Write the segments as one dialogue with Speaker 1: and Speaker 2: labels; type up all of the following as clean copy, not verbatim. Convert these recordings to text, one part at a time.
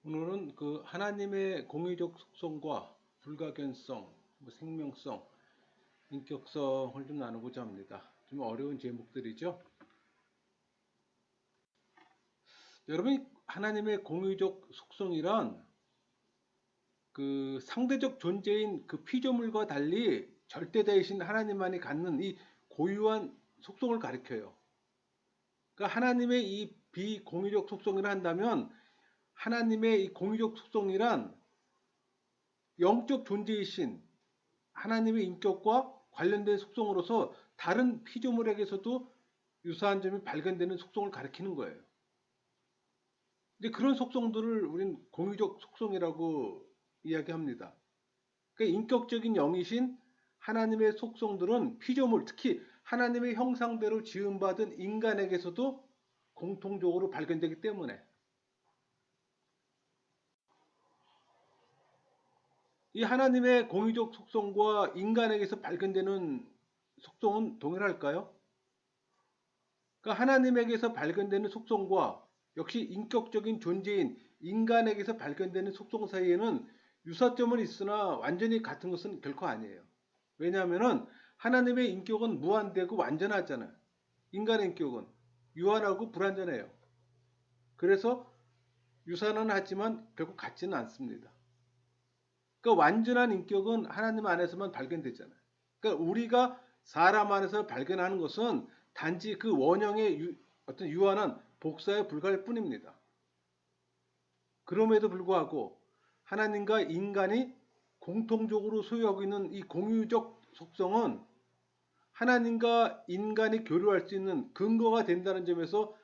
Speaker 1: 오늘은 그 하나님의 공의적 속성과 불가견성, 생명성, 인격성을 좀 나누고자 합니다. 좀 어려운 제목들이죠. 여러분, 하나님의 공의적 속성이란 그 상대적 존재인 그 피조물과 달리 절대자이신 하나님만이 갖는 이 고유한 속성을 가리켜요. 그러니까 하나님의 이 비공의적 속성이라 한다면 하나님의 이 공의적 속성이란 영적 존재이신 하나님의 인격과 관련된 속성으로서 다른 피조물에게서도 유사한 점이 발견되는 속성을 가리키는 거예요. 이제 그런 속성들을 우리는 공유적 속성이라고 이야기합니다. 그러니까 인격적인 영이신 하나님의 속성들은 피조물, 특히 하나님의 형상대로 지음받은 인간에게서도 공통적으로 발견되기 때문에 이 하나님의 공유적 속성과 인간에게서 발견되는 속성은 동일할까요? 그러니까 하나님에게서 발견되는 속성과 역시 인격적인 존재인 인간에게서 발견되는 속성 사이에는 유사점은 있으나 완전히 같은 것은 결코 아니에요. 왜냐하면 하나님의 인격은 무한되고 완전하잖아요. 인간의 인격은 유한하고 불완전해요. 그래서 유사는 하지만 결국 같지는 않습니다. 그러니까 완전한 인격은 하나님 안에서만 발견되잖아요. 그러니까 우리가 사람 안에서 발견하는 것은 단지 그 원형의 어떤 유한한 복사에 불과할 뿐입니다. 그럼에도 불구하고 하나님과 인간이 공통적으로 소유하고 있는 이 공유적 속성은 하나님과 인간이 교류할 수 있는 근거가 된다는 점에서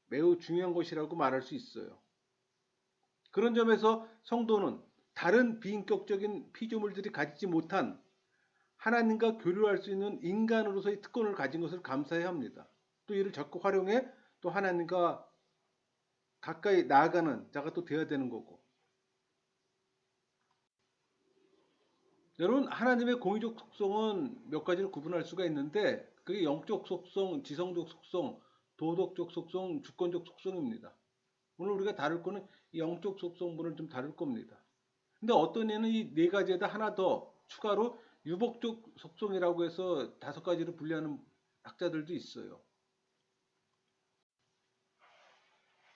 Speaker 1: 매우 중요한 것이라고 말할 수 있어요. 그런 점에서 성도는 다른 비인격적인 피조물들이 가지지 못한 하나님과 교류할 수 있는 인간으로서의 특권을 가진 것을 감사해야 합니다. 또 이를 적극 활용해 또 하나님과 가까이 나아가는 자가 또 되어야 되는 거고. 여러분, 하나님의 공의적 속성은 몇 가지를 구분할 수가 있는데 그게 영적 속성, 지성적 속성, 도덕적 속성, 주권적 속성입니다. 오늘 우리가 다룰 거는 이 영적 속성분을 좀 다룰 겁니다. 근데 어떤 애는 이 네 가지에다 하나 더 추가로 유복적 속성이라고 해서 5가지로 분류하는 학자들도 있어요.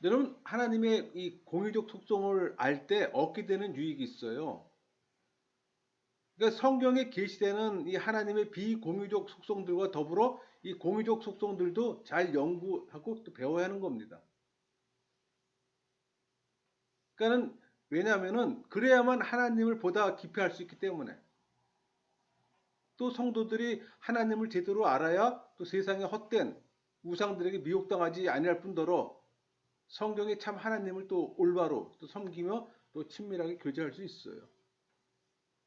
Speaker 1: 여러분, 하나님의 이 공의적 속성을 알 때 얻게 되는 유익이 있어요. 그러니까 성경에 계시되는 이 하나님의 비공의적 속성들과 더불어 이 공의적 속성들도 잘 연구하고 또 배워야 하는 겁니다. 그러니까는 왜냐하면은 그래야만 하나님을 보다 깊이 알 수 있기 때문에 또 성도들이 하나님을 제대로 알아야 또 세상의 헛된 우상들에게 미혹당하지 아니할 뿐더러 성경의 참 하나님을 또 올바로 또 섬기며 또 친밀하게 교제할 수 있어요.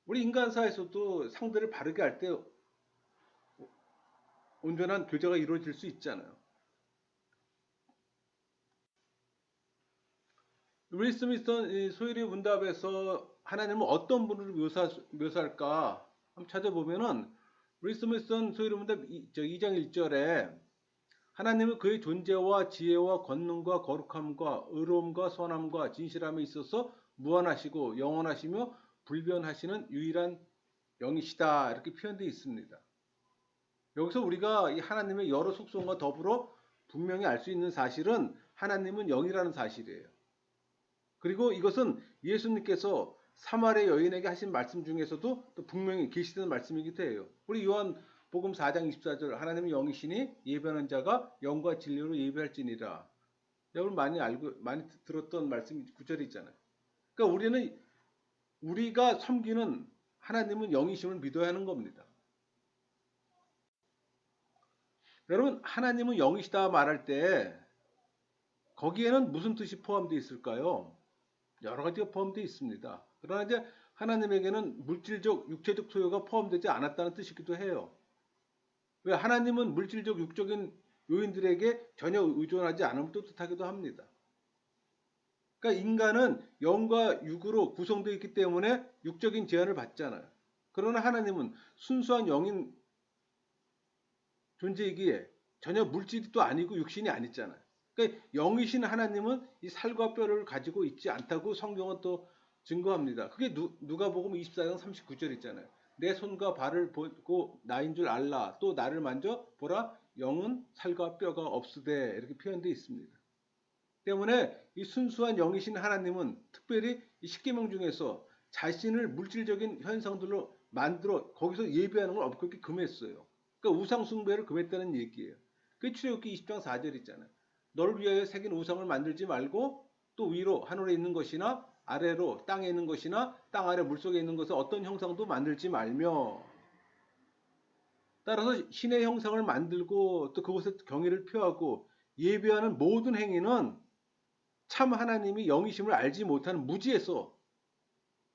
Speaker 1: 우리 인간사에서도 상대를 바르게 할 때 온전한 교제가 이루어질 수 있잖아요. 윌 스미스 소유리 문답에서 하나님은 어떤 분으로 묘사할까 한번 찾아보면은 윌 스미스 소유리 문답 2장 1절에 하나님은 그의 존재와 지혜와 권능과 거룩함과 의로움과 선함과 진실함에 있어서 무한하시고 영원하시며 불변하시는 유일한 영이시다 이렇게 표현되어 있습니다. 여기서 우리가 이 하나님의 여러 속성과 더불어 분명히 알 수 있는 사실은 하나님은 영이라는 사실이에요. 그리고 이것은 예수님께서 사마리아 여인에게 하신 말씀 중에서도 또 분명히 계시되는 말씀이기도 해요. 우리 요한복음 4장 24절 하나님은 영이시니 예배하는 자가 영과 진리로 예배할지니라. 여러분 많이 들었던 말씀 구절이 있잖아요. 그러니까 우리는 우리가 섬기는 하나님은 영이심을 믿어야 하는 겁니다. 여러분, 하나님은 영이시다 말할 때 거기에는 무슨 뜻이 포함되어 있을까요? 여러 가지가 포함되어 있습니다. 그러나 이제 하나님에게는 물질적, 육체적 소요가 포함되지 않았다는 뜻이기도 해요. 왜 하나님은 물질적, 육적인 요인들에게 전혀 의존하지 않음을 뜻하기도 합니다. 그러니까 인간은 영과 육으로 구성되어 있기 때문에 육적인 제한을 받잖아요. 그러나 하나님은 순수한 영인 존재이기에 전혀 물질이 또 아니고 육신이 아니잖아요. 그러니까 영이신 하나님은 이 살과 뼈를 가지고 있지 않다고 성경은 또 증거합니다. 그게 누가복음 24장 39절 있잖아요. 내 손과 발을 보고 나인 줄 알라. 또 나를 만져 보라. 영은 살과 뼈가 없으되 이렇게 표현되어 있습니다. 때문에 이 순수한 영이신 하나님은 특별히 이 십계명 중에서 자신을 물질적인 현상들로 만들어 거기서 예배하는 걸 엄격히 금했어요. 그러니까 우상 숭배를 금했다는 얘기예요. 그 출애굽기 20장 4절 있잖아요. 너를 위하여 새긴 우상을 만들지 말고 또 위로 하늘에 있는 것이나 아래로 땅에 있는 것이나 땅 아래 물속에 있는 것을 어떤 형상도 만들지 말며, 따라서 신의 형상을 만들고 또 그곳에 경의를 표하고 예배하는 모든 행위는 참 하나님이 영이심을 알지 못하는 무지에서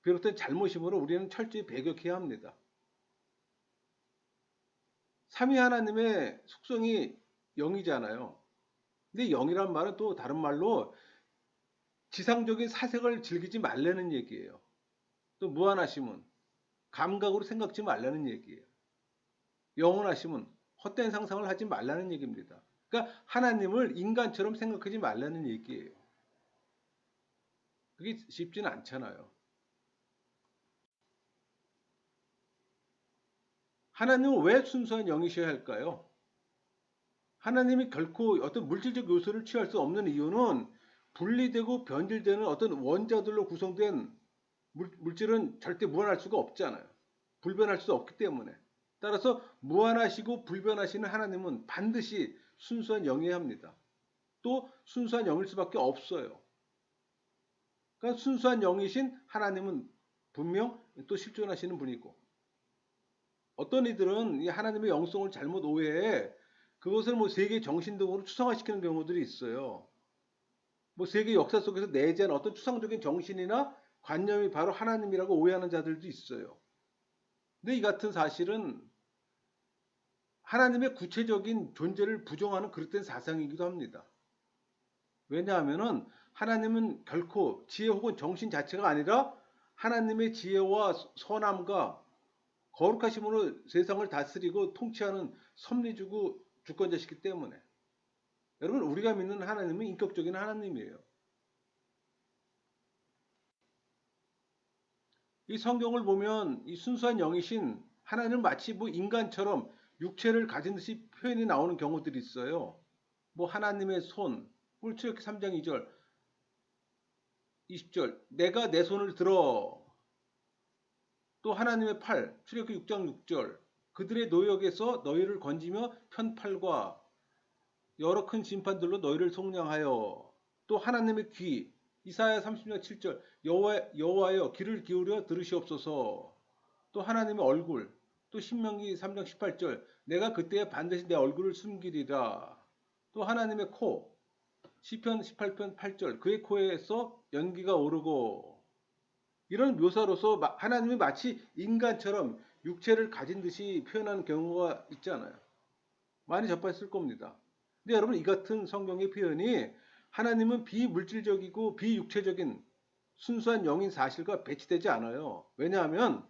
Speaker 1: 비롯된 잘못이므로 우리는 철저히 배격해야 합니다. 삼위 하나님의 속성이 영이잖아요. 근데 영이란 말은 또 다른 말로 지상적인 사색을 즐기지 말라는 얘기예요. 또 무한하심은 감각으로 생각지 말라는 얘기예요. 영원하심은 헛된 상상을 하지 말라는 얘기입니다. 그러니까 하나님을 인간처럼 생각하지 말라는 얘기예요. 그게 쉽지는 않잖아요. 하나님은 왜 순수한 영이셔야 할까요? 하나님이 결코 어떤 물질적 요소를 취할 수 없는 이유는 분리되고 변질되는 어떤 원자들로 구성된 물질은 절대 무한할 수가 없잖아요. 불변할 수 없기 때문에. 따라서 무한하시고 불변하시는 하나님은 반드시 순수한 영이어야 합니다. 또 순수한 영일 수밖에 없어요. 그러니까 순수한 영이신 하나님은 분명 또 실존하시는 분이고, 어떤 이들은 이 하나님의 영성을 잘못 오해해 그것을 뭐 세계 정신 등으로 추상화시키는 경우들이 있어요. 뭐 세계 역사 속에서 내재한 어떤 추상적인 정신이나 관념이 바로 하나님이라고 오해하는 자들도 있어요. 근데 이 같은 사실은 하나님의 구체적인 존재를 부정하는 그릇된 사상이기도 합니다. 왜냐하면은 하나님은 결코 지혜 혹은 정신 자체가 아니라 하나님의 지혜와 선함과 거룩하심으로 세상을 다스리고 통치하는 섭리주고 주권자시기 때문에, 여러분, 우리가 믿는 하나님은 인격적인 하나님이에요. 이 성경을 보면 이 순수한 영이신 하나님은 마치 뭐 인간처럼 육체를 가진 듯이 표현이 나오는 경우들이 있어요. 뭐 하나님의 손, 출애굽기 3장 2절, 20절, 내가 내 손을 들어. 또 하나님의 팔, 출애굽기 6장 6절, 그들의 노역에서 너희를 건지며 편팔과 여러 큰 심판들로 너희를 속량하여. 또 하나님의 귀, 이사야 30장 7절, 여호와여 귀를 기울여 들으시옵소서. 또 하나님의 얼굴, 또 신명기 3장 18절, 내가 그때에 반드시 내 얼굴을 숨기리라. 또 하나님의 코, 시편 18편 8절, 그의 코에서 연기가 오르고. 이런 묘사로서 하나님이 마치 인간처럼 육체를 가진 듯이 표현하는 경우가 있잖아요. 많이 접하셨을 겁니다. 근데 여러분, 이 같은 성경의 표현이 하나님은 비물질적이고 비육체적인 순수한 영인 사실과 배치되지 않아요. 왜냐하면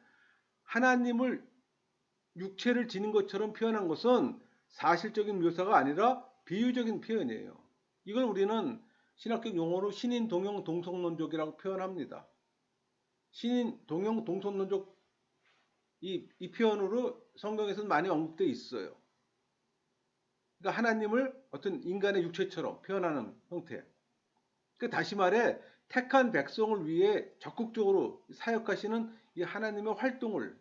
Speaker 1: 하나님을 육체를 지닌 것처럼 표현한 것은 사실적인 묘사가 아니라 비유적인 표현이에요. 이걸 우리는 신학적 용어로 신인 동형 동성론족이라고 표현합니다. 신인 동형 동성론족, 이 표현으로 성경에서는 많이 언급되어 있어요. 그러니까 하나님을 어떤 인간의 육체처럼 표현하는 형태. 그러니까 다시 말해 택한 백성을 위해 적극적으로 사역하시는 이 하나님의 활동을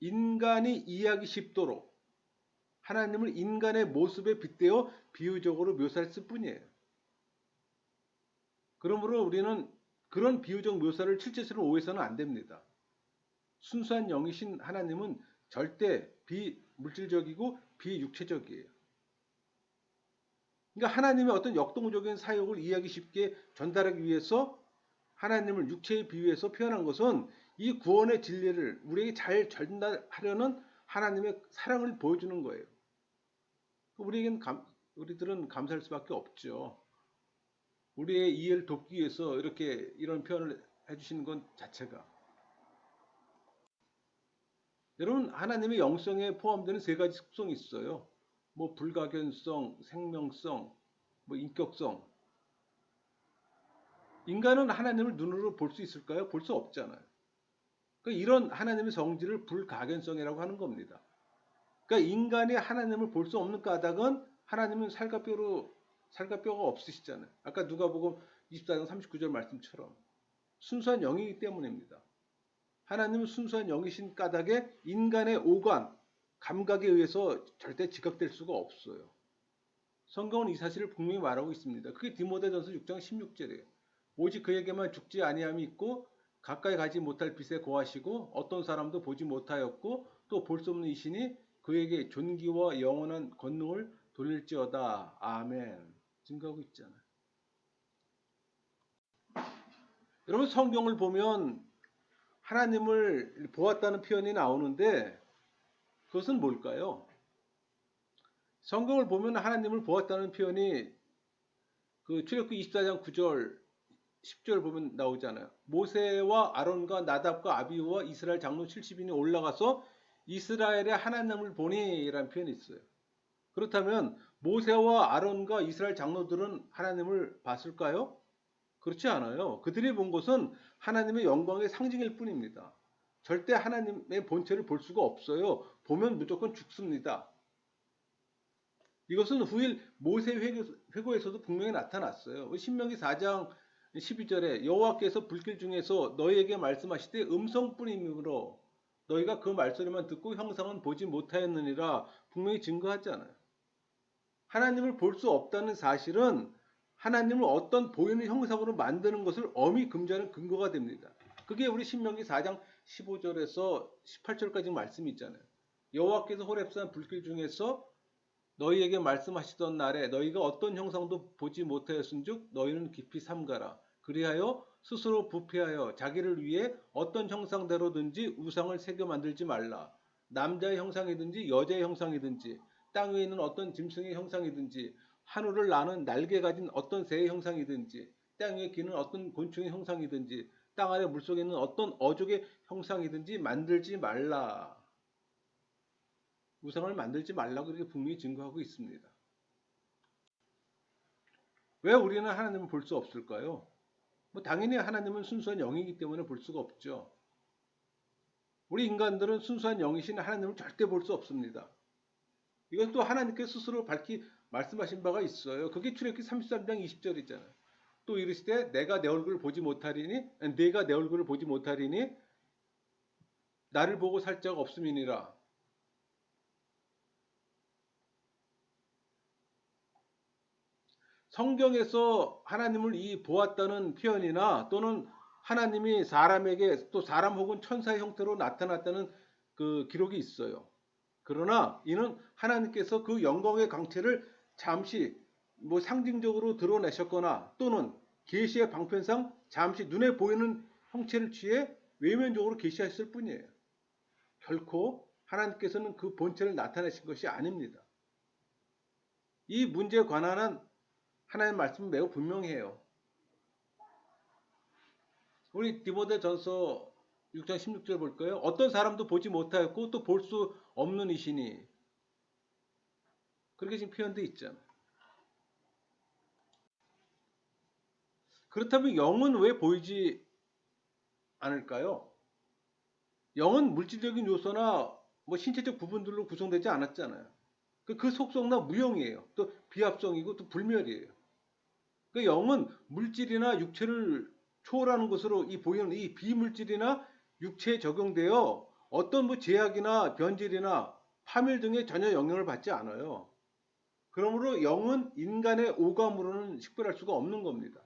Speaker 1: 인간이 이해하기 쉽도록 하나님을 인간의 모습에 빗대어 비유적으로 묘사했을 뿐이에요. 그러므로 우리는 그런 비유적 묘사를 실제로 오해서는 안 됩니다. 순수한 영이신 하나님은 절대 비물질적이고 비육체적이에요. 그러니까 하나님의 어떤 역동적인 사역을 이해하기 쉽게 전달하기 위해서 하나님을 육체에 비유해서 표현한 것은 이 구원의 진리를 우리에게 잘 전달하려는 하나님의 사랑을 보여주는 거예요. 우리들은 감사할 수밖에 없죠. 우리의 이해를 돕기 위해서 이렇게 이런 표현을 해주시는 것 자체가. 여러분, 하나님의 영성에 포함되는 세 가지 속성이 있어요. 뭐 불가견성, 생명성, 뭐 인격성. 인간은 하나님을 눈으로 볼 수 있을까요? 볼 수 없잖아요. 그러니까 이런 하나님의 성질을 불가견성이라고 하는 겁니다. 그러니까 인간이 하나님을 볼 수 없는 까닭은 하나님은 살과 뼈가 없으시잖아요. 아까 누가복음 24장 39절 말씀처럼 순수한 영이기 때문입니다. 하나님은 순수한 영이신 까닭에 인간의 오감, 감각에 의해서 절대 지각될 수가 없어요. 성경은 이 사실을 분명히 말하고 있습니다. 그게 디모데전서 6장 16절이에요. 오직 그에게만 죽지 아니함이 있고 가까이 가지 못할 빛에 거하시고 어떤 사람도 보지 못하였고 또 볼 수 없는 이신이 그에게 존귀와 영원한 권능을 돌릴지어다. 아멘. 증거하고 있잖아요. 여러분 성경을 보면 하나님을 보았다는 표현이 나오는데 그것은 뭘까요? 성경을 보면 하나님을 보았다는 표현이 그 출애굽기 24장 9절 10절 보면 나오잖아요. 모세와 아론과 나답과 아비후와 이스라엘 장로 70인이 올라가서 이스라엘의 하나님을 보니라는 표현이 있어요. 그렇다면 모세와 아론과 이스라엘 장로들은 하나님을 봤을까요? 그렇지 않아요. 그들이 본 것은 하나님의 영광의 상징일 뿐입니다. 절대 하나님의 본체를 볼 수가 없어요. 보면 무조건 죽습니다. 이것은 후일 모세 회고에서도 분명히 나타났어요. 신명기 4장 12절에 여호와께서 불길 중에서 너희에게 말씀하시되 음성뿐이므로 너희가 그 말소리만 듣고 형상은 보지 못하였느니라 분명히 증거하잖아요. 하나님을 볼 수 없다는 사실은 하나님을 어떤 보이는 형상으로 만드는 것을 엄히 금지하는 근거가 됩니다. 그게 우리 신명기 4장 15절에서 18절까지 말씀이 있잖아요. 여호와께서 호렙산 불길 중에서 너희에게 말씀하시던 날에 너희가 어떤 형상도 보지 못하였은즉 너희는 깊이 삼가라. 그리하여 스스로 부패하여 자기를 위해 어떤 형상대로든지 우상을 새겨 만들지 말라. 남자의 형상이든지 여자의 형상이든지 땅 위에 있는 어떤 짐승의 형상이든지 하늘을 나는 날개 가진 어떤 새의 형상이든지 땅 위에 기는 어떤 곤충의 형상이든지 땅 아래 물속에 있는 어떤 어족의 형상이든지 만들지 말라. 우상을 만들지 말라고 이렇게 분명히 증거하고 있습니다. 왜 우리는 하나님을 볼 수 없을까요? 뭐 당연히 하나님은 순수한 영이기 때문에 볼 수가 없죠. 우리 인간들은 순수한 영이신 하나님을 절대 볼 수 없습니다. 이것도 하나님께 스스로 밝히 말씀하신 바가 있어요. 그게 출애굽기 33장 20절이잖아요. 또 이르시되 내가 내 얼굴을 보지 못하리니 네가 내 얼굴을 보지 못하리니 나를 보고 살 자가 없음이니라. 성경에서 하나님을 보았다는 표현이나 또는 하나님이 사람에게 또 사람 혹은 천사의 형태로 나타났다는 그 기록이 있어요. 그러나 이는 하나님께서 그 영광의 광채를 잠시 뭐 상징적으로 드러내셨거나 또는 계시의 방편상 잠시 눈에 보이는 형체를 취해 외면적으로 계시하셨을 뿐이에요. 결코 하나님께서는 그 본체를 나타내신 것이 아닙니다. 이 문제에 관한 하나님의 말씀은 매우 분명해요. 우리 디모데전서 6장 16절 볼까요? 어떤 사람도 보지 못하였고 또 볼 수 없는 이시니 그렇게 지금 표현되어 있잖아요. 그렇다면 영은 왜 보이지 않을까요? 영은 물질적인 요소나 뭐 신체적 부분들로 구성되지 않았잖아요. 그 속성나 무형이에요. 또 비합성이고 또 불멸이에요. 그 영은 물질이나 육체를 초월하는 것으로 이 보이는 이 비물질이나 육체에 적용되어 어떤 뭐 제약이나 변질이나 파멸 등의 전혀 영향을 받지 않아요. 그러므로 영은 인간의 오감으로는 식별할 수가 없는 겁니다.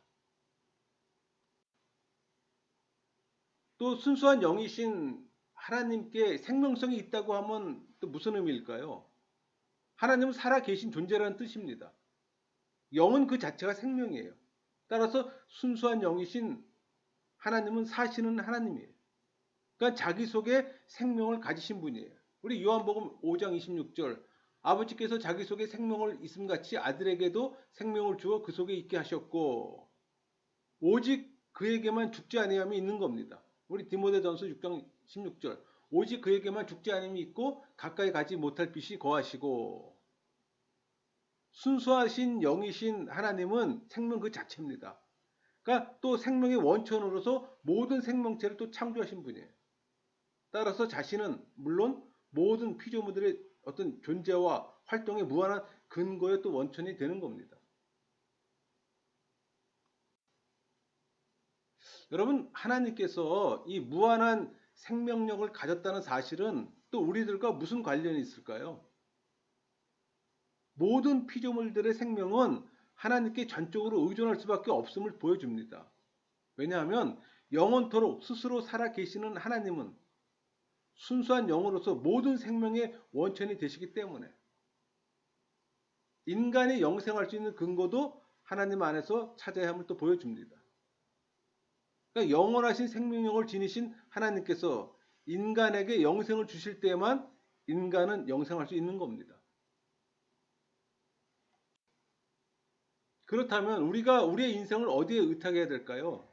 Speaker 1: 또 순수한 영이신 하나님께 생명성이 있다고 하면 또 무슨 의미일까요? 하나님은 살아계신 존재라는 뜻입니다. 영은 그 자체가 생명이에요. 따라서 순수한 영이신 하나님은 사시는 하나님이에요. 그러니까 자기 속에 생명을 가지신 분이에요. 우리 요한복음 5장 26절 아버지께서 자기 속에 생명을 있음같이 아들에게도 생명을 주어 그 속에 있게 하셨고 오직 그에게만 죽지 아니함이 있는 겁니다. 우리 디모데전서 6장 16절 오직 그에게만 죽지 아니함이 있고 가까이 가지 못할 빛이 거하시고 순수하신 영이신 하나님은 생명 그 자체입니다. 그러니까 또 생명의 원천으로서 모든 생명체를 또 창조하신 분이에요. 따라서 자신은 물론 모든 피조물들의 어떤 존재와 활동의 무한한 근거의 또 원천이 되는 겁니다. 여러분, 하나님께서 이 무한한 생명력을 가졌다는 사실은 또 우리들과 무슨 관련이 있을까요? 모든 피조물들의 생명은 하나님께 전적으로 의존할 수밖에 없음을 보여줍니다. 왜냐하면 영원토록 스스로 살아 계시는 하나님은 순수한 영으로서 모든 생명의 원천이 되시기 때문에 인간이 영생할 수 있는 근거도 하나님 안에서 찾아야 함을 또 보여줍니다. 그러니까 영원하신 생명력을 지니신 하나님께서 인간에게 영생을 주실 때만 인간은 영생할 수 있는 겁니다. 그렇다면 우리가 우리의 인생을 어디에 의탁해야 될까요?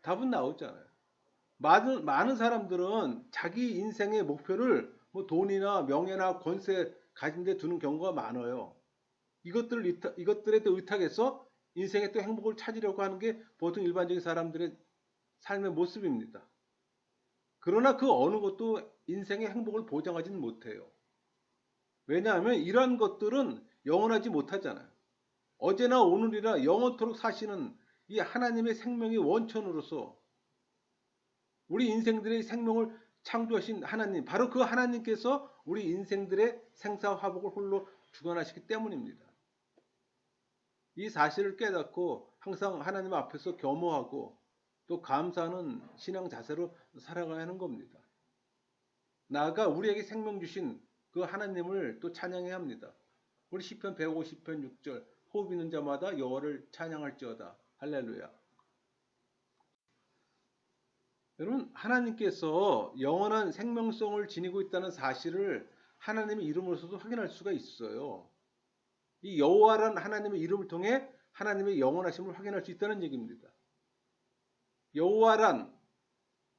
Speaker 1: 답은 나오잖아요. 많은 사람들은 자기 인생의 목표를 뭐 돈이나 명예나 권세 가진 데 두는 경우가 많아요. 이것들에 또 의탁해서 인생의 또 행복을 찾으려고 하는 게 보통 일반적인 사람들의 삶의 모습입니다. 그러나 그 어느 것도 인생의 행복을 보장하지는 못해요. 왜냐하면 이러한 것들은 영원하지 못하잖아요. 어제나 오늘이나 영원토록 사시는 이 하나님의 생명의 원천으로서 우리 인생들의 생명을 창조하신 하나님, 바로 그 하나님께서 우리 인생들의 생사화복을 홀로 주관하시기 때문입니다. 이 사실을 깨닫고 항상 하나님 앞에서 겸허하고 또 감사하는 신앙 자세로 살아가야 하는 겁니다. 나아가 우리에게 생명 주신 그 하나님을 또 찬양해야 합니다. 우리 시편 150편 6절 호흡 있는 자마다 여호와를 찬양할지어다. 할렐루야. 여러분, 하나님께서 영원한 생명성을 지니고 있다는 사실을 하나님의 이름으로서도 확인할 수가 있어요. 이 여호와라는 하나님의 이름을 통해 하나님의 영원하심을 확인할 수 있다는 얘기입니다. 여호와란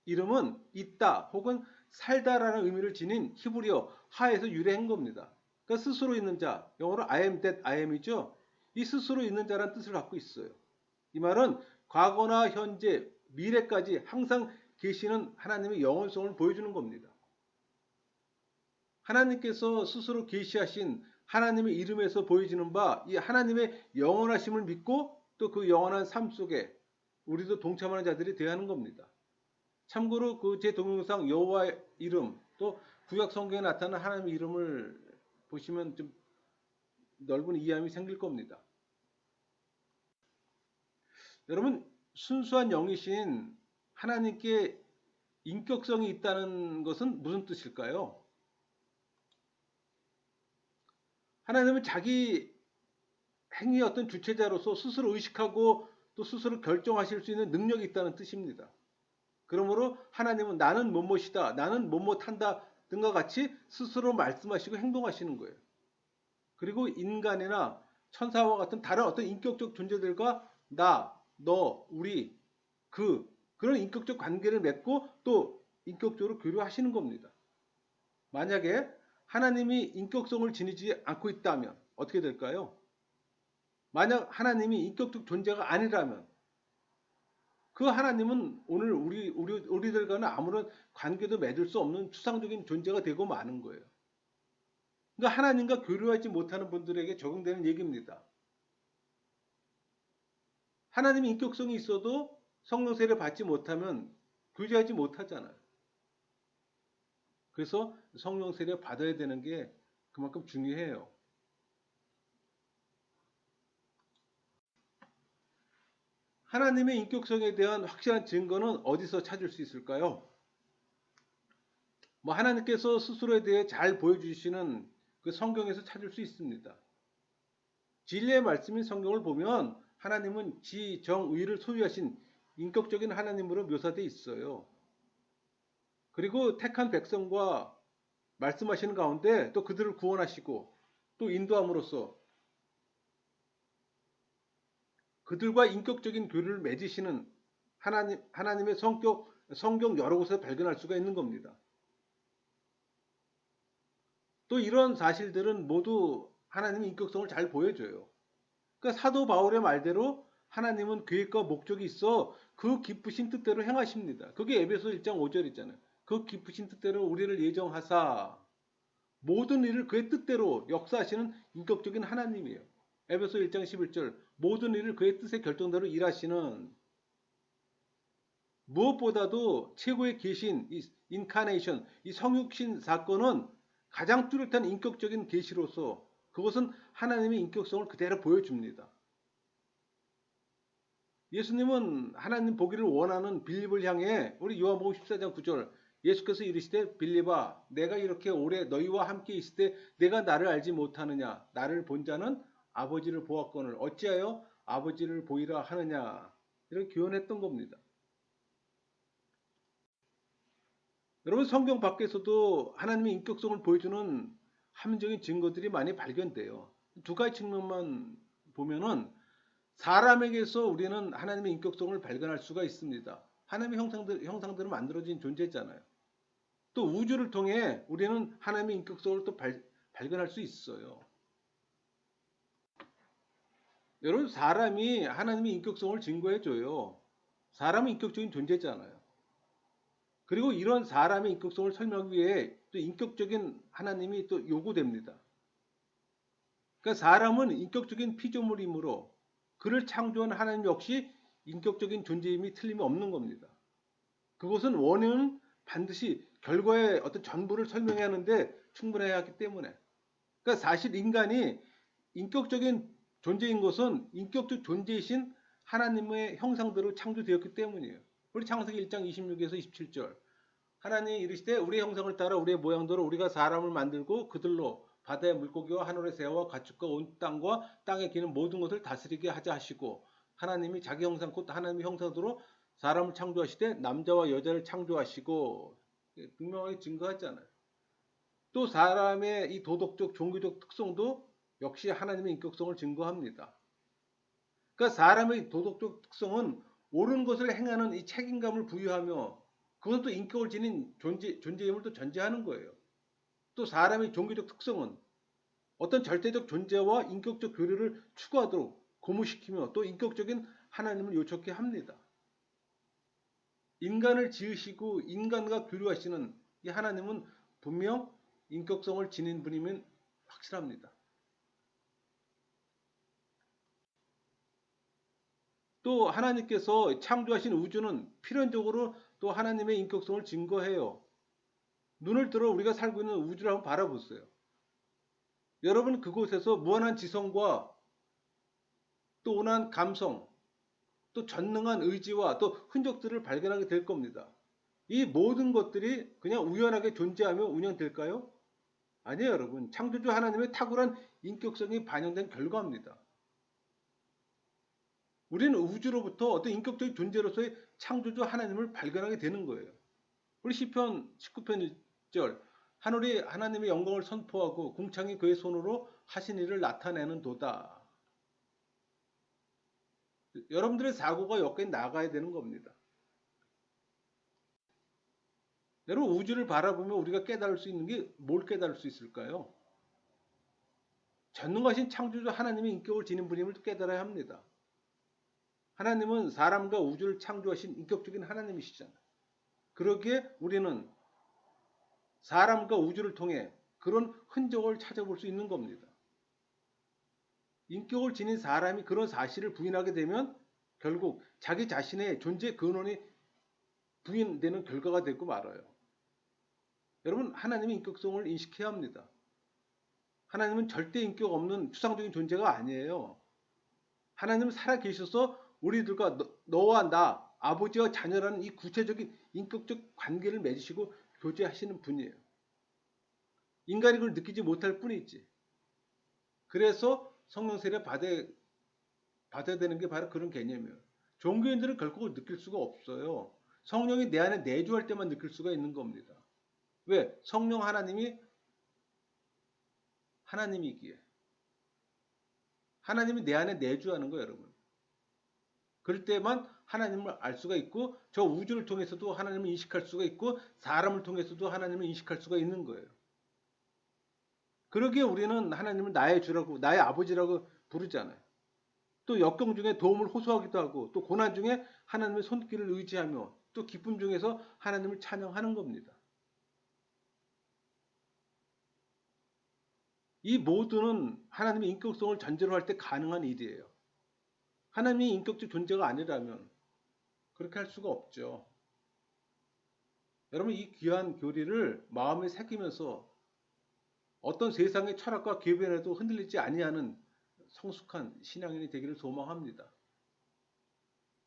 Speaker 1: 이름은 있다 혹은 살다라는 의미를 지닌 히브리어 하에서 유래한 겁니다. 그러니까 스스로 있는 자, 영어로 I am that I am이죠. 이 스스로 있는 자라는 뜻을 갖고 있어요. 이 말은 과거나 현재, 미래까지 항상 계시는 하나님의 영원성을 보여주는 겁니다. 하나님께서 스스로 계시하신 하나님의 이름에서 보여지는 바 이 하나님의 영원하심을 믿고 또 그 영원한 삶 속에 우리도 동참하는 자들이 되어야 하는 겁니다. 참고로 그 제 동영상 여호와의 이름 또 구약 성경에 나타나는 하나님의 이름을 보시면 좀 넓은 이해함이 생길 겁니다. 여러분, 순수한 영이신 하나님께 인격성이 있다는 것은 무슨 뜻일까요? 하나님은 자기 행위의 어떤 주체자로서 스스로 의식하고 또 스스로 결정하실 수 있는 능력이 있다는 뜻입니다. 그러므로 하나님은 나는 뭐뭐이다, 나는 뭐뭐한다 등과 같이 스스로 말씀하시고 행동하시는 거예요. 그리고 인간이나 천사와 같은 다른 어떤 인격적 존재들과 나, 너, 우리, 그런 인격적 관계를 맺고 또 인격적으로 교류하시는 겁니다. 만약에 하나님이 인격성을 지니지 않고 있다면 어떻게 될까요? 만약 하나님이 인격적 존재가 아니라면 그 하나님은 오늘 우리들과는 아무런 관계도 맺을 수 없는 추상적인 존재가 되고 마는 거예요. 그러니까 하나님과 교류하지 못하는 분들에게 적용되는 얘기입니다. 하나님의 인격성이 있어도 성령 세례를 받지 못하면 교제하지 못하잖아요. 그래서 성령 세례 받아야 되는 게 그만큼 중요해요. 하나님의 인격성에 대한 확실한 증거는 어디서 찾을 수 있을까요? 하나님께서 스스로에 대해 잘 보여주시는 그 성경에서 찾을 수 있습니다. 진리의 말씀인 성경을 보면 하나님은 지정의를 소유하신 인격적인 하나님으로 묘사되어 있어요. 그리고 택한 백성과 말씀하시는 가운데 또 그들을 구원하시고 또 인도함으로써 그들과 인격적인 교류를 맺으시는 하나님의 성경 여러 곳에서 발견할 수가 있는 겁니다. 또 이런 사실들은 모두 하나님의 인격성을 잘 보여줘요. 그러니까 사도 바울의 말대로 하나님은 계획과 목적이 있어 그 기쁘신 뜻대로 행하십니다. 그게 에베소 1장 5절 있잖아요. 그 기쁘신 뜻대로 우리를 예정하사 모든 일을 그의 뜻대로 역사하시는 인격적인 하나님이에요. 에베소 1장 11절 모든 일을 그의 뜻의 결정대로 일하시는, 무엇보다도 최고의 계신 이 인카네이션, 이 성육신 사건은 가장 뚜렷한 인격적인 계시로서 그것은 하나님의 인격성을 그대로 보여줍니다. 예수님은 하나님 보기를 원하는 빌립을 향해 우리 요한복음 14장 9절 예수께서 이르시되 빌립아 내가 이렇게 오래 너희와 함께 있을 때 내가 나를 알지 못하느냐, 나를 본 자는 아버지를 보았거늘 어찌하여 아버지를 보이라 하느냐, 이렇게 교훈했던 겁니다. 여러분, 성경 밖에서도 하나님의 인격성을 보여주는 함정의 증거들이 많이 발견돼요. 두 가지 측면만 보면은 사람에게서 우리는 하나님의 인격성을 발견할 수가 있습니다. 하나님의 형상대로 만들어진 존재잖아요. 또 우주를 통해 우리는 하나님의 인격성을 또 발견할 수 있어요. 여러분, 사람이 하나님의 인격성을 증거해줘요. 사람은 인격적인 존재잖아요. 그리고 이런 사람의 인격성을 설명하기 위해 또 인격적인 하나님이 또 요구됩니다. 그러니까 사람은 인격적인 피조물이므로 그를 창조한 하나님 역시 인격적인 존재임이 틀림이 없는 겁니다. 그것은 원인은 반드시 결과의 어떤 전부를 설명해야 하는데 충분해야 하기 때문에. 그러니까 사실 인간이 인격적인 존재인 것은 인격적 존재이신 하나님의 형상대로 창조되었기 때문이에요. 우리 창세기 1장 26에서 27절 하나님이 이르시되 우리의 형상을 따라 우리의 모양대로 우리가 사람을 만들고 그들로 바다의 물고기와 하늘의 새와 가축과 온 땅과 땅에 기는 모든 것을 다스리게 하자 하시고, 하나님이 자기 형상 곧 하나님의 형상대로 사람을 창조하시되 남자와 여자를 창조하시고, 분명하게 증거하잖아요. 또 사람의 이 도덕적 종교적 특성도 역시 하나님의 인격성을 증거합니다. 그러니까 사람의 도덕적 특성은 옳은 것을 행하는 이 책임감을 부여하며 그것도 인격을 지닌 존재임을 또 전제하는 거예요. 또 사람의 종교적 특성은 어떤 절대적 존재와 인격적 교류를 추구하도록 고무시키며 또 인격적인 하나님을 요청케 합니다. 인간을 지으시고 인간과 교류하시는 이 하나님은 분명 인격성을 지닌 분이면 확실합니다. 또 하나님께서 창조하신 우주는 필연적으로 또 하나님의 인격성을 증거해요. 눈을 들어 우리가 살고 있는 우주를 한번 바라보세요. 여러분, 그곳에서 무한한 지성과 또 온화한 감성, 또 전능한 의지와 또 흔적들을 발견하게 될 겁니다. 이 모든 것들이 그냥 우연하게 존재하며 운영될까요? 아니에요, 여러분. 창조주 하나님의 탁월한 인격성이 반영된 결과입니다. 우리는 우주로부터 어떤 인격적인 존재로서의 창조주 하나님을 발견하게 되는 거예요. 우리 시편 19편 1절 하늘이 하나님의 영광을 선포하고 궁창이 그의 손으로 하신 일을 나타내는 도다. 여러분들의 사고가 여기까지 나가야 되는 겁니다. 여러분, 우주를 바라보면 우리가 깨달을 수 있는 게 뭘 깨달을 수 있을까요? 전능하신 창조주 하나님의 인격을 지닌 분임을 깨달아야 합니다. 하나님은 사람과 우주를 창조하신 인격적인 하나님이시잖아요. 그러기에 우리는 사람과 우주를 통해 그런 흔적을 찾아볼 수 있는 겁니다. 인격을 지닌 사람이 그런 사실을 부인하게 되면 결국 자기 자신의 존재 근원이 부인되는 결과가 되고 말아요. 여러분, 하나님의 인격성을 인식해야 합니다. 하나님은 절대 인격 없는 추상적인 존재가 아니에요. 하나님은 살아계셔서 우리들과 너와 나, 아버지와 자녀라는 이 구체적인 인격적 관계를 맺으시고 교제하시는 분이에요. 인간이 그걸 느끼지 못할 뿐이지. 그래서 성령 세례 받아야 되는 게 바로 그런 개념이에요. 종교인들은 결코 느낄 수가 없어요. 성령이 내 안에 내주할 때만 느낄 수가 있는 겁니다. 왜? 성령 하나님이 하나님이기에. 하나님이 내 안에 내주하는 거예요, 여러분. 그럴 때만 하나님을 알 수가 있고 저 우주를 통해서도 하나님을 인식할 수가 있고 사람을 통해서도 하나님을 인식할 수가 있는 거예요. 그러기에 우리는 하나님을 나의 주라고, 나의 아버지라고 부르잖아요. 또 역경 중에 도움을 호소하기도 하고, 또 고난 중에 하나님의 손길을 의지하며, 또 기쁨 중에서 하나님을 찬양하는 겁니다. 이 모두는 하나님의 인격성을 전제로 할 때 가능한 일이에요. 하나님이 인격적 존재가 아니라면 그렇게 할 수가 없죠. 여러분, 이 귀한 교리를 마음에 새기면서 어떤 세상의 철학과 궤변에도 흔들리지 아니하는 성숙한 신앙인이 되기를 소망합니다.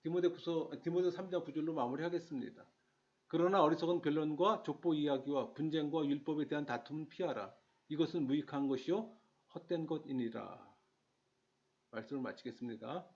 Speaker 1: 디모데 3장 9절로 마무리하겠습니다. 그러나 어리석은 변론과 족보 이야기와 분쟁과 율법에 대한 다툼은 피하라. 이것은 무익한 것이요 헛된 것이니라. 말씀을 마치겠습니다.